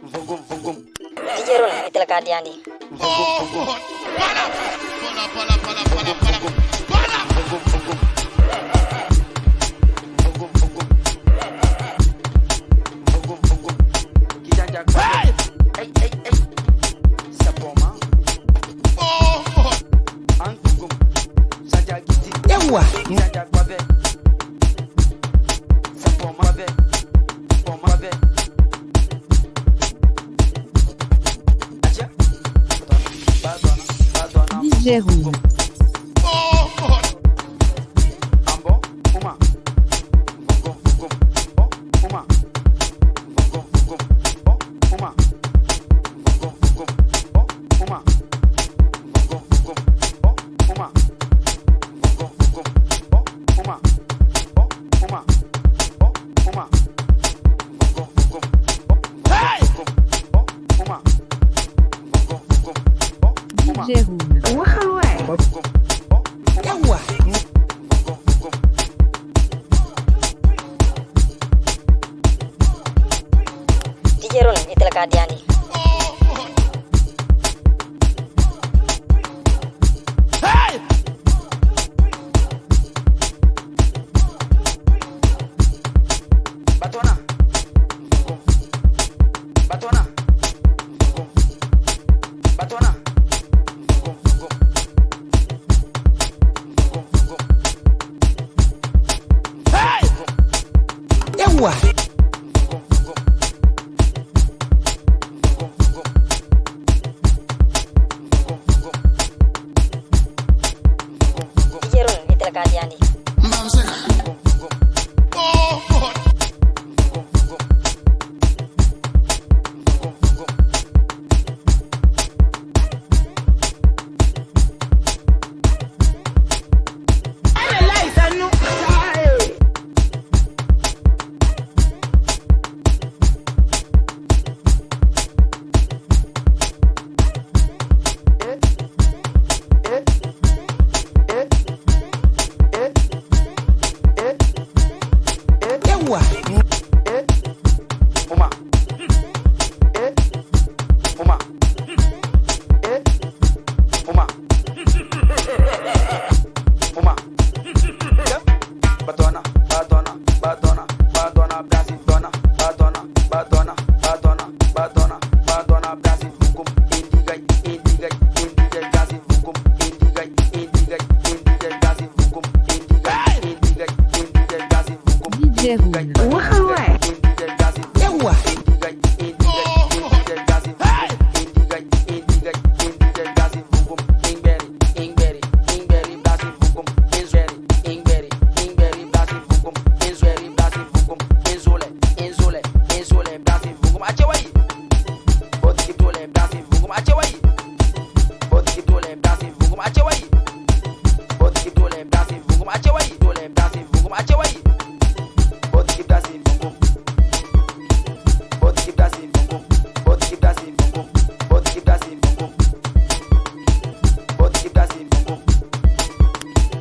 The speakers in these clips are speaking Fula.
Dijeron itala kadiandi. Jérôme. Dijeron itala kadiandi. Dijeron itala kadiandi.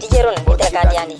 Dijeron itala kadiandi.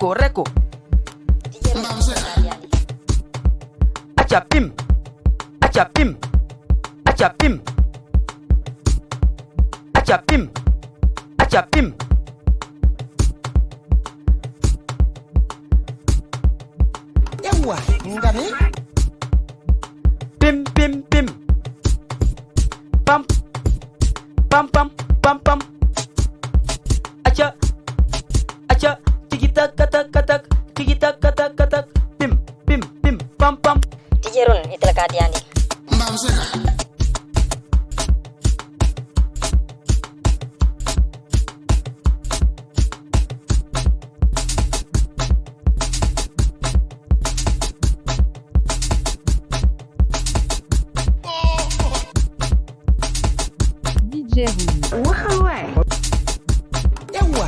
Reco. acha pim, acha pim, acha pim, acha pim, acha pim. Yawa, ngani? Pim pim pim. Pam pam pam pam pam. Acha acha tiki tak tak tak tiki tak tak tak pim pim pim pam pam. Tijerun itala kadiani. Mbamseka. DJ Room. Waxal waay. Yawa.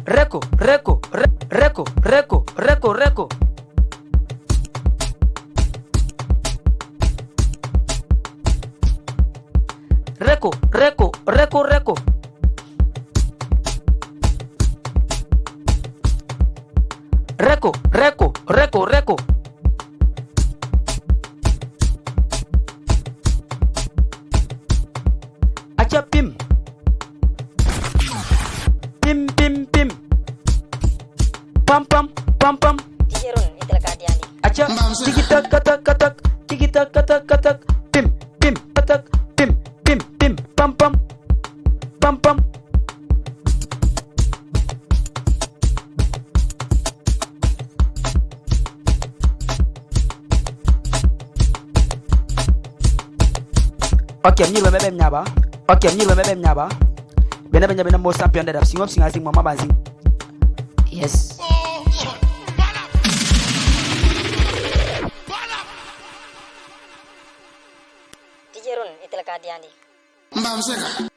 Reko reko reko reko reko reko. Reko reko reko reko. Reko reko reko reko. Acha pim. Pim pim pim. Pam pam pam pam. Tijerun itala kadiani. Acha tiki tak tak tak tiki tak tak tak pim pim tak pim pim pim pam pam pam pam. Okay, mnyilwe mebe mnyaba. Okay, mnyilwe mebe mnyaba. Bena benya bena mo champion da sing up sing asing mama bazing. Yes. Tijerun itala kadiani. Mbamseka.